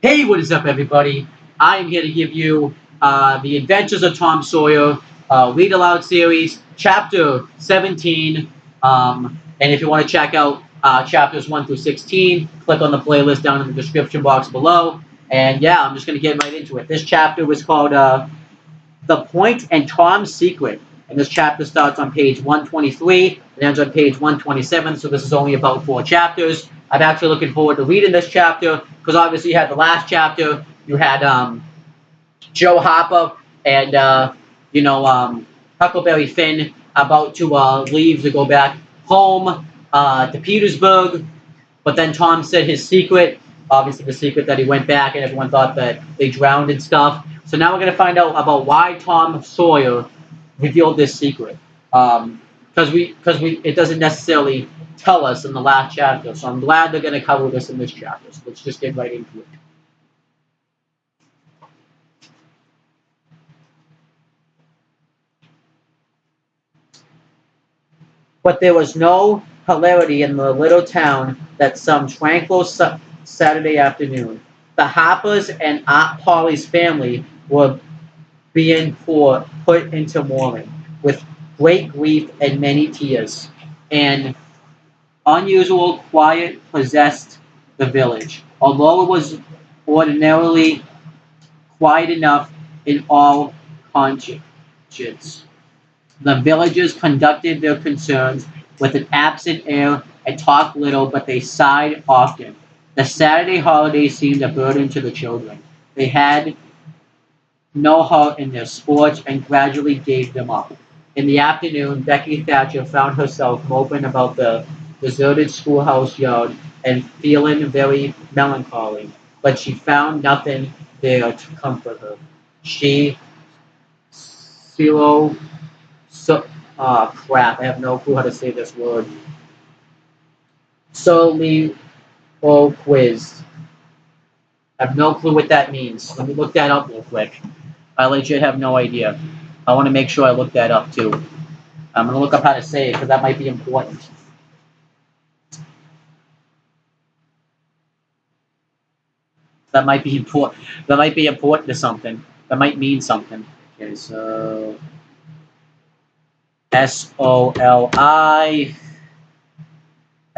Hey, what is up, everybody? I am here to give you The Adventures of Tom Sawyer, Read Aloud series, Chapter 17. And if you want to check out chapters 1 through 16, click on the playlist down in the description box below. And yeah, I'm just going to get right into it. This chapter was called The Point and Tom's Secret. And this chapter starts on page 123 and ends on page 127, so this is only about 4 chapters. I'm actually looking forward to reading this chapter because obviously you had the last chapter, you had Joe Hopper and Huckleberry Finn about to leave to go back home to Petersburg, but then Tom said his secret, obviously the secret that he went back and everyone thought that they drowned and stuff. So now we're going to find out about why Tom Sawyer revealed this secret. Because it doesn't necessarily tell us in the last chapter. So I'm glad they're going to cover this in this chapter. So let's just get right into it. But there was no hilarity in the little town that some tranquil Saturday afternoon. The Hoppers and Aunt Polly's family were being put into mourning with great grief and many tears. An unusual quiet possessed the village, although it was ordinarily quiet enough in all conscience. The villagers conducted their concerns with an absent air and talked little, but they sighed often. The Saturday holiday seemed a burden to the children. They had no heart in their sports and gradually gave them up. In the afternoon, Becky Thatcher found herself moping about the deserted schoolhouse yard and feeling very melancholy, but she found nothing there to comfort her. She, Silo, so, crap, I have no clue how to say this word. Soliloquized. I have no clue what that means. Let me look that up real quick. I legit have no idea. I want to make sure I look that up too. I'm going to look up how to say it because that might be important. That might be important. That might be important to something. That might mean something. Okay, so Soli. I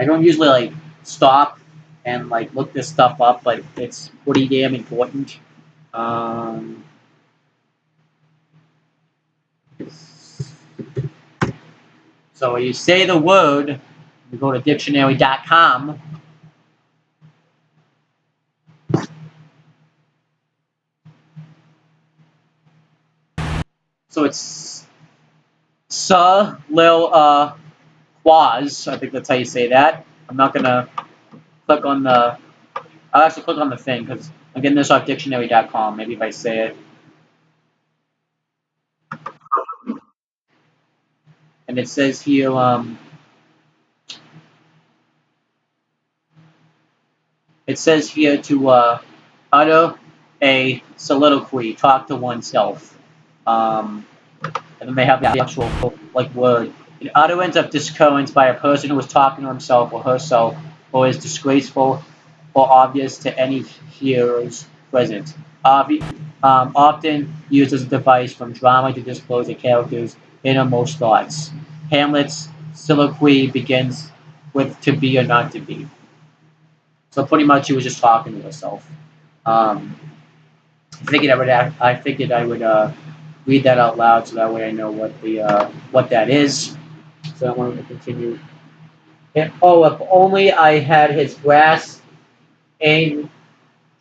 don't usually like stop and like look this stuff up, but it's pretty damn important. Um, so you say the word, you go to dictionary.com. So it's quaz. I think that's how you say that. I'm not gonna click on the. I'll actually click on the thing because I'm getting this off dictionary.com. Maybe if I say it, and it says here, to utter a soliloquy, talk to oneself. Um, and then they have the actual like word. An utterance of discurrence by a person who is talking to himself or herself, or is disgraceful or obvious to any hearers present. Often used as a device from drama to disclose a character's innermost thoughts. Hamlet's soliloquy begins with "to be or not to be." So pretty much, he was just talking to himself. Um, I figured I would read that out loud so that way I know what that is. So I wanted to continue. And, oh, if only I had his brass and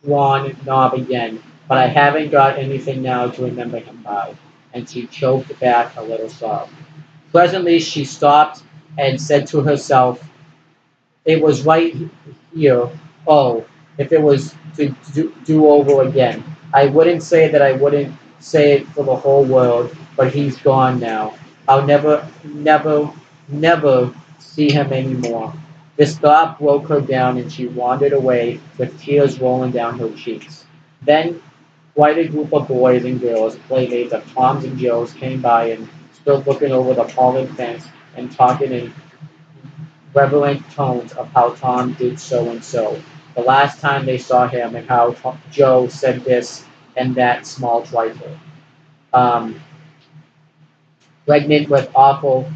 drawn knob again, but I haven't got anything now to remember him by. And she choked back a little sob. Presently she stopped and said to herself, "It was right here. Oh, if it was to do over again. I wouldn't say that I wouldn't say it for the whole world, but he's gone now. I'll never see him anymore." This thought broke her down and she wandered away with tears rolling down her cheeks. Then quite a group of boys and girls, playmates of Tom's and Joe's, came by and stood looking over the fallen fence and talking in reverent tones of how Tom did so and so. the last time they saw him, and how Joe said this and that small trifle. Um, Pregnant with awful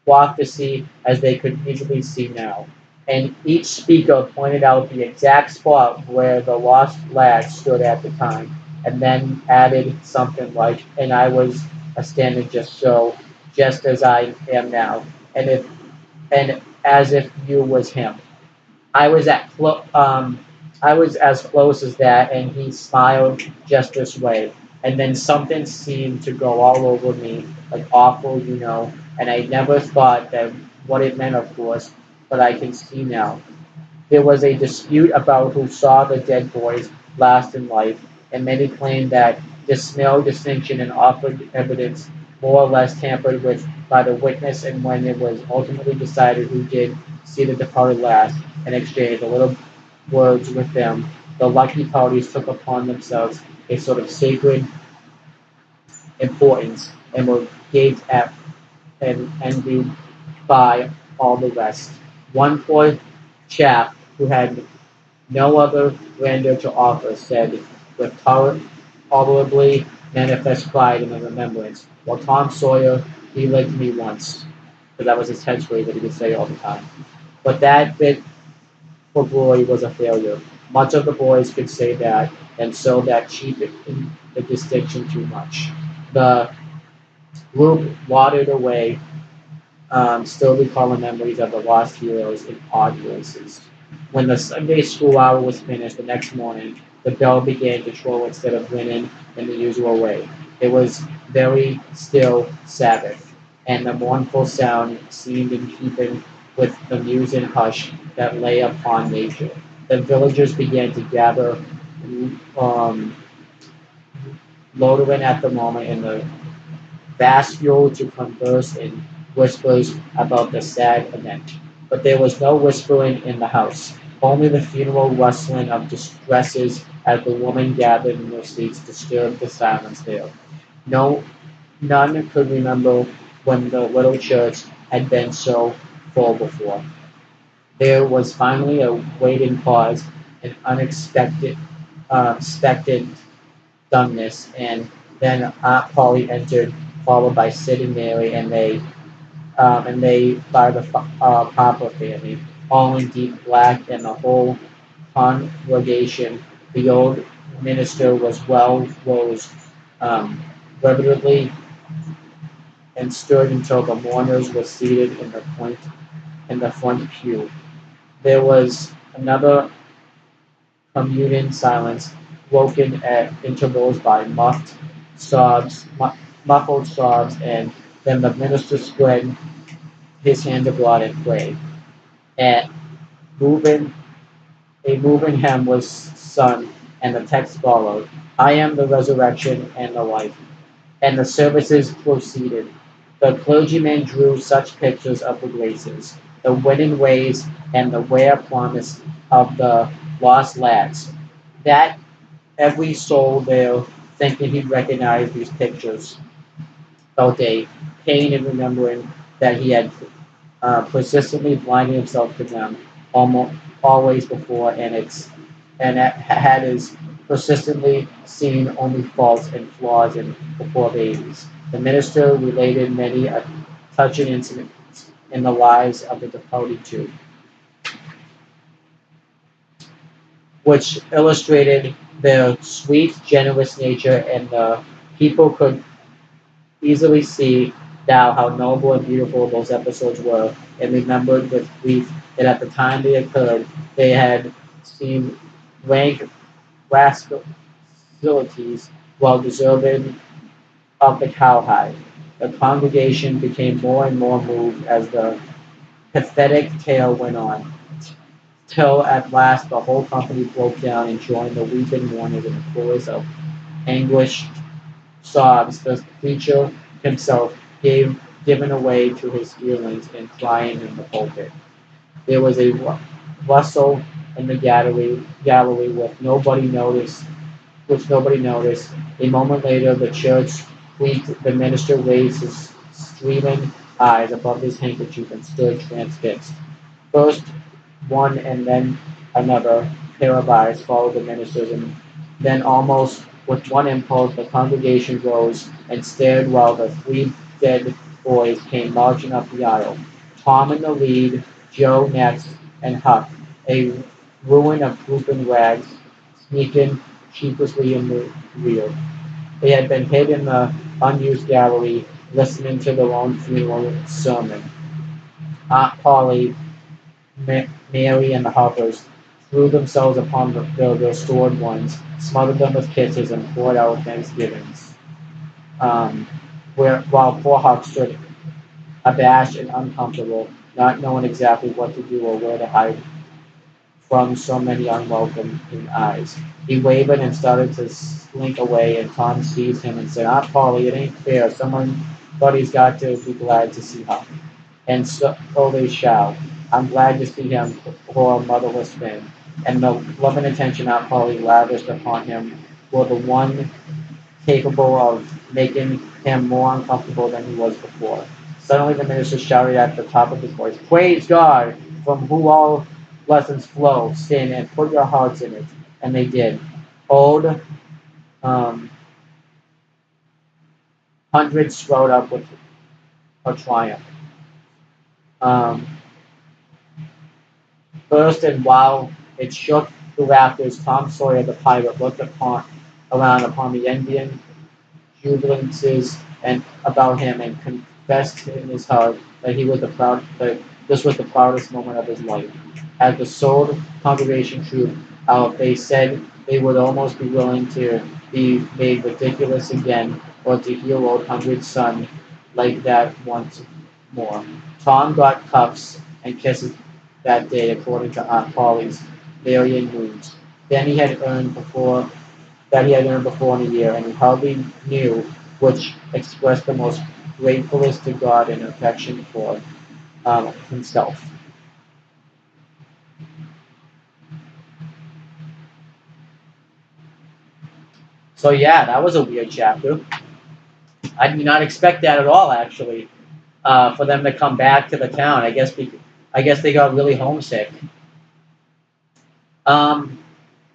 prophecy as they could easily see now. And each speaker pointed out the exact spot where the lost lad stood at the time, and then added something like, "And I was a standing just so, just as I am now, and as if you was him." I was I was as close as that, and he smiled just this way. And then something seemed to go all over me, like awful, And I never thought that what it meant, of course, but I can see now. There was a dispute about who saw the dead boys last in life, and many claimed that this no distinction and offered evidence more or less tampered with by the witness, and when it was ultimately decided who did see the departed last and exchanged a little words with them, the lucky parties took upon themselves a sort of sacred importance and were gazed at and envied by all the rest. One poor chap who had no other grandeur to offer, said with tolerably manifest pride in the remembrance. Well, Tom Sawyer, he licked me once, because that was his catchphrase that he would say all the time. But that bit for glory was a failure. Much of the boys could say that, and so that cheapened the distinction too much. The group watered away, still recalling memories of the lost heroes in odd voices. When the Sunday school hour was finished the next morning, the bell began to toll instead of ringing in the usual way. It was very still Sabbath, and the mournful sound seemed in keeping with the musing hush that lay upon nature. The villagers began to gather, um, loitering at the moment in the vestibule to converse in whispers about the sad event. But there was no whispering in the house, only the funeral rustling of distresses as the women gathered in their seats disturbed the silence there. No, none could remember when the little church had been so full before. There was finally a waiting pause, an unexpected, expectant dumbness, and then Aunt Polly entered, followed by Sid and Mary, and they by the Papa family, all in deep black, and the whole congregation. The old minister was well rose, reverently, and stood until the mourners were seated in the front pew. There was another communing silence, broken at intervals by muffled sobs, and then the minister spread his hands abroad and prayed. At moving, a moving hymn was sung, and the text followed: "I am the resurrection and the life." And the services proceeded. The clergyman drew such pictures of the graces, the winning ways, and the rare promise of the lost lads, that every soul there, thinking he'd recognize these pictures, felt a pain in remembering that he had persistently blinded himself to them almost always before, and had his persistently seen only faults and flaws in before babies. The minister related many a touching incident in the lives of the departed two, which illustrated their sweet, generous nature, and the people could easily see now how noble and beautiful those episodes were, and remembered with grief that at the time they occurred, they had seemed rank rascalities while deserving of the cowhide. The congregation became more and more moved as the pathetic tale went on, till at last the whole company broke down and joined the weeping mourners in a chorus of anguished sobs. The preacher himself given away to his feelings and crying in the pulpit. There was a rustle in the gallery which nobody noticed. A moment later, the church creaked. The minister raised his streaming eyes above his handkerchief and stood transfixed. First one and then Another pair of eyes followed the ministers, and then almost with one impulse the congregation rose and stared while the three dead boys came marching up the aisle. Tom in the lead, Joe next, and Huck, a ruin of poop and rags, sneaking sheepishly in the rear. They had been hid in the unused gallery, listening to their own funeral sermon. Aunt Polly, Mary, and the Hoppers threw themselves upon the restored ones, smothered them with kisses, and poured out thanksgivings. Um, while poor Huck stood abashed and uncomfortable, not knowing exactly what to do or where to hide from so many unwelcome eyes. He wavered and started to slink away, and Tom seized him and said, Aunt Polly, it ain't fair. Somebody's got to be glad to see Huck. And so they shall. I'm glad to see him, poor motherless thing. And the love and attention Aunt Polly lavished upon him were the one capable of making him more uncomfortable than he was before. Suddenly the minister shouted at the top of his voice, Praise God, from whom all blessings flow, sin, and put your hearts in it. And they did. Old um, hundreds strode up with a triumph. Um, First, and while it shook the rafters, Tom Sawyer the pirate looked around upon the Indian jubilances and about him, and confessed in his heart that this was the proudest moment of his life. As the sold congregation trooped out, they said they would almost be willing to be made ridiculous again, or to hear old Hundred's son like that once more. Tom got cuffs and kisses that day, according to Aunt Polly's varying moods. Then he had earned before in a year, and he hardly knew which expressed the most gratefulness to God and affection for himself. So yeah, that was a weird chapter. I did not expect that at all, actually. For them to come back to the town, I guess they got really homesick. Um,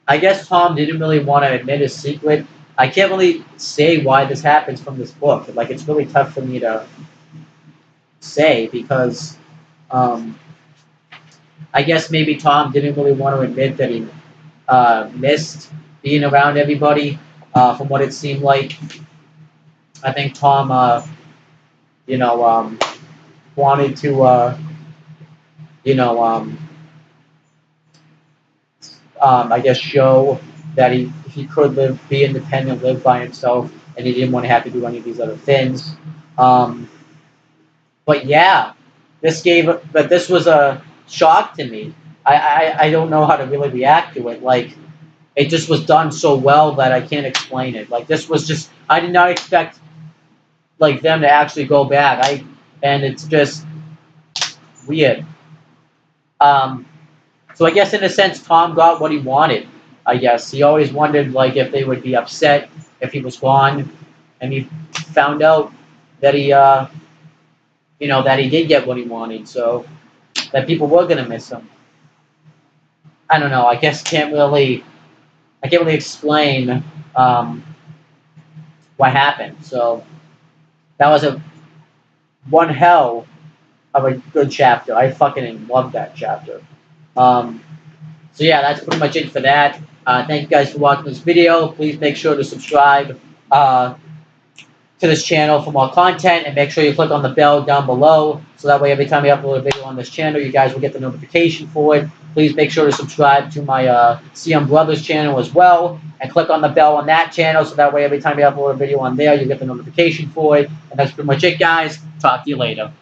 I guess Tom didn't really want to admit his secret. I can't really say why this happens from this book. Like, it's really tough for me to say because um, I guess maybe Tom didn't really want to admit that he missed being around everybody. From what it seemed like, I think Tom, you know, wanted to, you know, I guess show that he could be independent, live by himself, and he didn't want to have to do any of these other things. Um, but yeah, this was a shock to me. I don't know how to really react to it. Like, it just was done so well that I can't explain it. Like, this was just, I did not expect like them to actually go back. And it's just weird. Um, so I guess in a sense, Tom got what he wanted. I guess he always wondered like if they would be upset if he was gone, and he found out that that he did get what he wanted. So that people were gonna miss him. I don't know. I can't really explain um, what happened. So that was a one hell of a good chapter. I fucking love that chapter. Um, so yeah, that's pretty much it for that. Thank you guys for watching this video. Please make sure to subscribe to this channel for more content, and make sure you click on the bell down below so that way every time we upload a video on this channel, you guys will get the notification for it. Please make sure to subscribe to my CM Brothers channel as well, and click on the bell on that channel so that way every time we upload a video on there, you get the notification for it. And that's pretty much it, guys. Talk to you later.